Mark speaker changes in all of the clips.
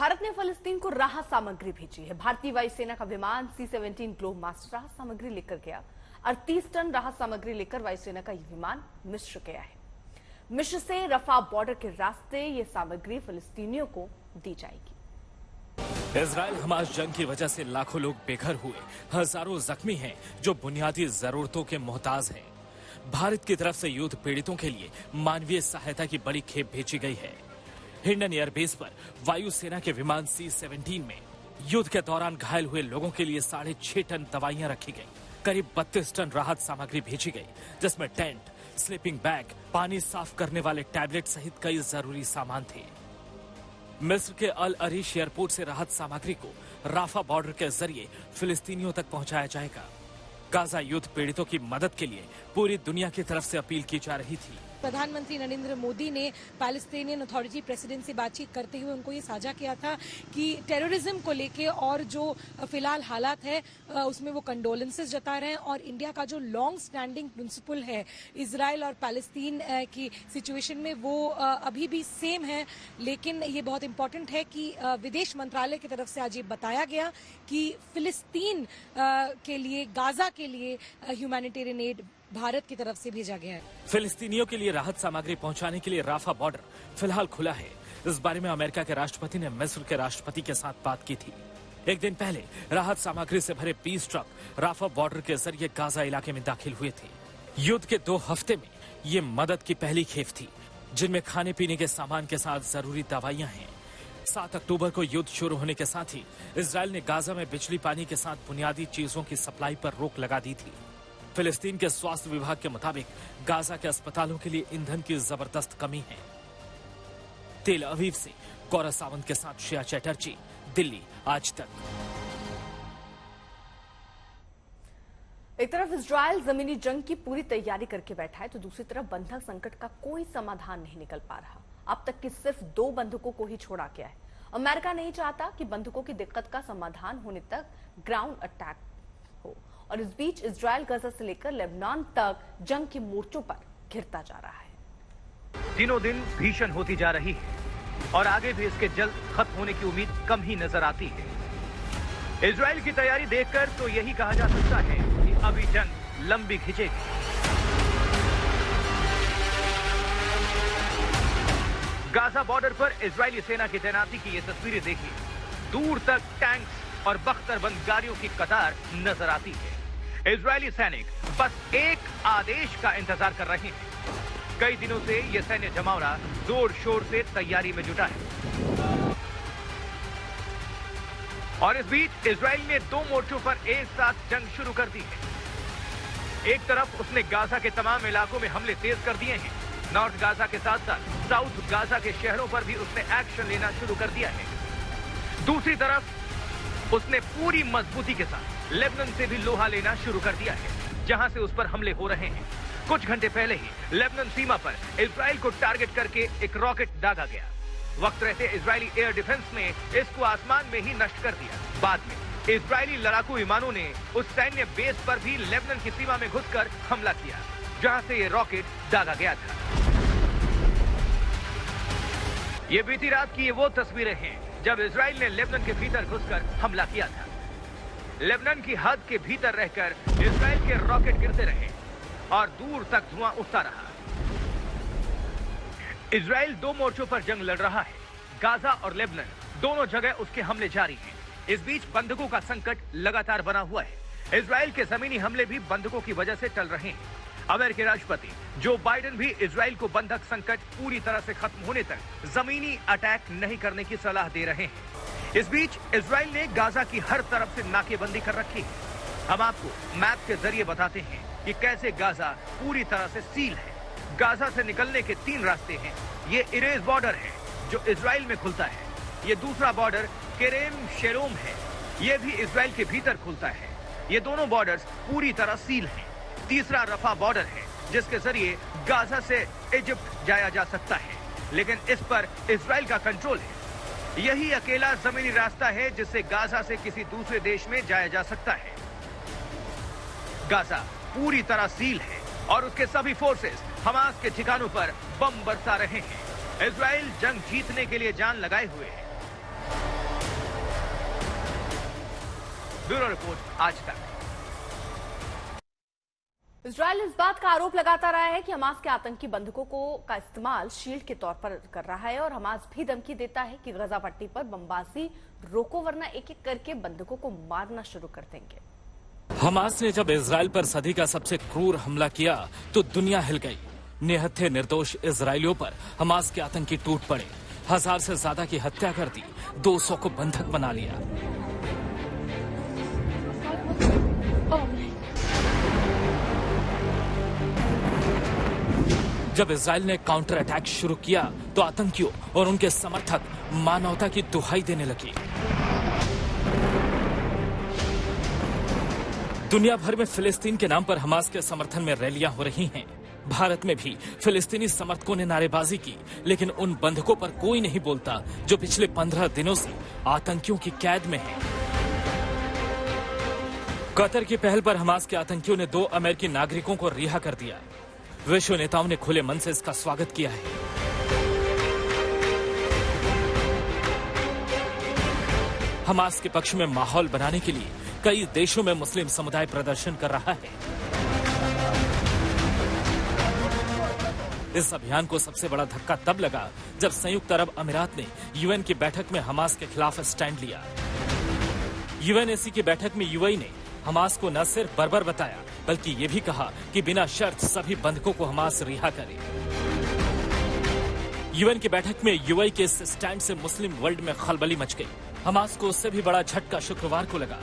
Speaker 1: भारत ने फिलिस्तीन को राहत सामग्री भेजी है। भारतीय वायुसेना का विमान C-17 ग्लोबमास्टर राहत सामग्री लेकर गया। 38 टन राहत सामग्री लेकर वायुसेना का यह विमान मिस्र गया है। मिस्र से रफा बॉर्डर के रास्ते ये सामग्री फिलिस्तीनियों को दी जाएगी।
Speaker 2: इजराइल हमास जंग की वजह से लाखों लोग बेघर हुए, हजारों जख्मी हैं जो बुनियादी जरूरतों के मोहताज हैं। भारत की तरफ से युद्ध पीड़ितों के लिए मानवीय सहायता की बड़ी खेप भेजी गई है। हिंडन एयरबेस पर वायुसेना के विमान C-17 में युद्ध के दौरान घायल हुए लोगों के लिए 6.5 टन दवाइयां रखी गई। करीब 32 टन राहत सामग्री भेजी गई, जिसमें टेंट, स्लीपिंग बैग, पानी साफ करने वाले टैबलेट सहित कई जरूरी सामान थे। मिस्र के अल अरीश एयरपोर्ट से राहत सामग्री को राफा बॉर्डर के जरिए फिलिस्तीनियों तक पहुंचाया जाएगा। गाजा युद्ध पीड़ितों की मदद के लिए पूरी दुनिया की तरफ से अपील की जा रही थी।
Speaker 3: प्रधानमंत्री नरेंद्र मोदी ने पैलेस्टीनियन अथॉरिटी प्रेसिडेंट से बातचीत करते हुए उनको ये साझा किया था कि टेररिज्म को लेके और जो फिलहाल हालात है उसमें वो कंडोलेंसेस जता रहे हैं और इंडिया का जो लॉन्ग स्टैंडिंग प्रिंसिपल है इजराइल और पैलेस्टीन की सिचुएशन में वो अभी भी सेम है। लेकिन ये बहुत इंपॉर्टेंट है कि विदेश मंत्रालय की तरफ से आज ये बताया गया कि फिलिस्तीन के लिए, गाजा के लिए ह्यूमैनिटेरियन एड भारत की तरफ से भेजा गया है।
Speaker 2: फिलिस्तीनियों के लिए राहत सामग्री पहुंचाने के लिए राफा बॉर्डर फिलहाल खुला है। इस बारे में अमेरिका के राष्ट्रपति ने मिस्र के राष्ट्रपति के साथ बात की थी। एक दिन पहले राहत सामग्री से भरे 20 ट्रक राफा बॉर्डर के जरिए गाजा इलाके में दाखिल हुए थे। युद्ध के 2 हफ्ते में ये मदद की पहली खेप थी, जिनमें खाने पीने के सामान के साथ जरूरी दवाइयां हैं। 7 अक्टूबर को युद्ध शुरू होने के साथ ही इजराइल ने गाजा में बिजली पानी के साथ बुनियादी चीजों की सप्लाई पर रोक लगा दी थी। फिलिस्तीन के स्वास्थ्य विभाग के मुताबिक गाजा के अस्पतालों के लिए ईंधन की जबरदस्त कमी है। तेल अवीव से गौरव सावंत के साथ श्रेया चैटर्जी, दिल्ली, आज तक।
Speaker 1: एक तरफ इजराइल जमीनी जंग की पूरी तैयारी करके बैठा है, तो दूसरी तरफ बंधक संकट का कोई समाधान नहीं निकल पा रहा। अब तक की सिर्फ 2 बंधकों को ही छोड़ा गया है। अमेरिका नहीं चाहता कि बंधकों की दिक्कत का समाधान होने तक ग्राउंड अटैक हो, और इस बीच इजराइल गाजा से लेकर लेबनान तक जंग के मोर्चों पर घिरता जा रहा है।
Speaker 4: दिनों दिन भीषण होती जा रही है और आगे भी इसके जल्द खत्म होने की उम्मीद कम ही नजर आती है। इजराइल की तैयारी देखकर तो यही कहा जा सकता है कि अभी जंग लंबी खिंचेगी। गाजा बॉर्डर पर इजरायली सेना की तैनाती की ये तस्वीरें देखिए। दूर तक टैंक्स और बख्तरबंद गाड़ियों की कतार नजर आती है। इजरायली सैनिक बस एक आदेश का इंतजार कर रहे हैं। कई दिनों से यह सैन्य जमावड़ा जोर शोर से तैयारी में जुटा है। और इस बीच इजराइल ने 2 मोर्चों पर एक साथ जंग शुरू कर दी है। एक तरफ उसने गाजा के तमाम इलाकों में हमले तेज कर दिए हैं। नॉर्थ गाजा के साथ साथ साउथ गाजा के शहरों पर भी उसने एक्शन लेना शुरू कर दिया है। दूसरी तरफ उसने पूरी मजबूती के साथ लेबनान से भी लोहा लेना शुरू कर दिया है, जहां से उस पर हमले हो रहे हैं। कुछ घंटे पहले ही लेबनान सीमा पर इजराइल को टारगेट करके एक रॉकेट दागा गया। वक्त रहते इजरायली एयर डिफेंस ने इसको आसमान में ही नष्ट कर दिया। बाद में इजरायली लड़ाकू विमानों ने उस सैन्य बेस पर भी लेबनान की सीमा में घुसकर हमला किया, जहां से ये रॉकेट दागा गया था। ये बीती रात की वो तस्वीरें हैं जब इजराइल ने लेबनान के भीतर घुसकर हमला किया था। लेबनान की हद के भीतर रहकर इजराइल के रॉकेट गिरते रहे और दूर तक धुआं उठता रहा। इजराइल 2 मोर्चों पर जंग लड़ रहा है। गाजा और लेबनान दोनों जगह उसके हमले जारी हैं। इस बीच बंधकों का संकट लगातार बना हुआ है। इजराइल के जमीनी हमले भी बंधकों की वजह से टल रहे हैं। अमेरिकी राष्ट्रपति जो बाइडेन भी इजराइल को बंधक संकट पूरी तरह से खत्म होने तक जमीनी अटैक नहीं करने की सलाह दे रहे हैं। इस बीच इजराइल ने गाजा की हर तरफ से नाकेबंदी कर रखी है। हम आपको मैप के जरिए बताते हैं कि कैसे गाजा पूरी तरह से सील है। गाजा से निकलने के 3 रास्ते हैं। ये इरेज बॉर्डर है जो इजराइल में खुलता है। ये दूसरा बॉर्डर केरेम शेरोम है, ये भी इजराइल के भीतर खुलता है। ये दोनों बॉर्डर्स पूरी तरह सील हैं। तीसरा रफा बॉर्डर है जिसके जरिए गाजा से इजिप्ट जाया जा सकता है, लेकिन इस पर इजराइल का कंट्रोल है। यही अकेला जमीनी रास्ता है जिससे गाजा से किसी दूसरे देश में जाया जा सकता है। गाजा पूरी तरह सील है और उसके सभी फोर्सेस हमास के ठिकानों पर बम बरसा रहे हैं। इजराइल जंग जीतने के लिए जान लगाए हुए है। ब्यूरो रिपोर्ट आज तक।
Speaker 1: इजराइल इस बात का आरोप लगाता रहा है कि हमास के आतंकी बंधकों का इस्तेमाल शील्ड के तौर पर कर रहा है और हमास भी धमकी देता है कि गजा पट्टी पर बमबाजी रोको वरना एक एक करके बंधकों को मारना शुरू कर देंगे।
Speaker 2: हमास ने जब इजराइल पर सदी का सबसे क्रूर हमला किया तो दुनिया हिल गई। निहत्थे निर्दोष इजरायलियों पर हमास के आतंकी टूट पड़े। 1000 से ज्यादा की हत्या कर दी, 200 को बंधक बना लिया। जब इजराइल ने काउंटर अटैक शुरू किया तो आतंकियों और उनके समर्थक मानवता की दुहाई देने लगे। दुनिया भर में फिलिस्तीन के नाम पर हमास के समर्थन में रैलियां हो रही हैं। भारत में भी फिलिस्तीनी समर्थकों ने नारेबाजी की, लेकिन उन बंधकों पर कोई नहीं बोलता जो पिछले 15 दिनों से आतंकियों की कैद में हैं। कतर की पहल पर हमास के आतंकियों ने 2 अमेरिकी नागरिकों को रिहा कर दिया। विश्व नेताओं ने खुले मन से इसका स्वागत किया है। हमास के पक्ष में माहौल बनाने के लिए कई देशों में मुस्लिम समुदाय प्रदर्शन कर रहा है। इस अभियान को सबसे बड़ा धक्का तब लगा जब संयुक्त अरब अमीरात ने यूएन की बैठक में हमास के खिलाफ स्टैंड लिया। यूएनएसी की बैठक में यूएई ने हमास को न सिर्फ बर्बर बताया बल्कि ये भी कहा कि बिना शर्त सभी बंधकों को हमास रिहा करे। यूएन की बैठक में यूएई के इस स्टैंड से मुस्लिम वर्ल्ड में खलबली मच गई। हमास को उससे भी बड़ा झटका शुक्रवार को लगा।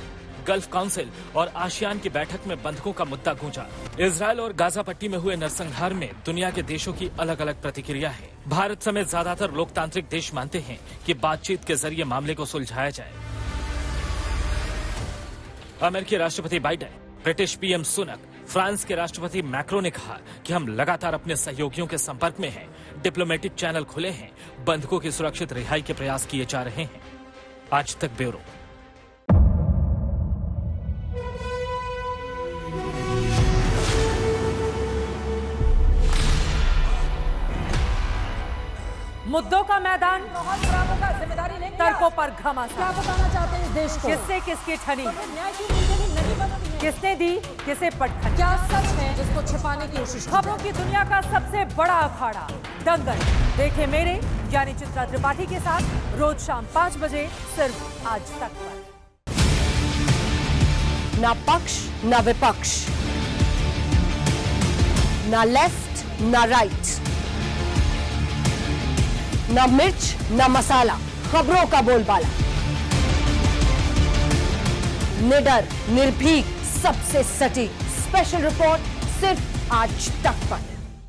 Speaker 2: गल्फ काउंसिल और आसियान की बैठक में बंधकों का मुद्दा गूंजा। इजराइल और गाजा पट्टी में हुए नरसंहार में दुनिया के देशों की अलग अलग प्रतिक्रिया है। भारत समेत ज्यादातर लोकतांत्रिक देश मानते हैं कि बातचीत के जरिए मामले को सुलझाया जाए। अमेरिकी राष्ट्रपति Biden, British PM Sunak, France के राष्ट्रपति मैक्रो ने कहा कि हम लगातार अपने सहयोगियों के संपर्क में हैं, डिप्लोमेटिक चैनल खुले हैं, बंधकों की सुरक्षित रिहाई के प्रयास किए जा रहे हैं। आज तक ब्यूरो।
Speaker 5: मुद्दों का मैदान, तर्कों पर घमासान।
Speaker 6: क्या बताना चाहते हैं इस देश को?
Speaker 5: किससे किसकी ठनी,
Speaker 6: न्याय की नीति नहीं बनती है।
Speaker 5: किसने दी किसे पटखनी।
Speaker 6: क्या सच है जिसको छिपाने की कोशिश की
Speaker 5: खबरों की दुनिया का सबसे बड़ा अखाड़ा दंगल देखे मेरे यानी चित्रा त्रिपाठी के साथ रोज शाम 5 बजे सिर्फ आज तक पर।
Speaker 7: ना पक्ष ना विपक्ष, ना लेफ्ट ना राइट, ना मिर्च ना मसाला, खबरों का बोलबाला। निडर, निर्भीक, सबसे सटीक स्पेशल रिपोर्ट सिर्फ आज तक पर।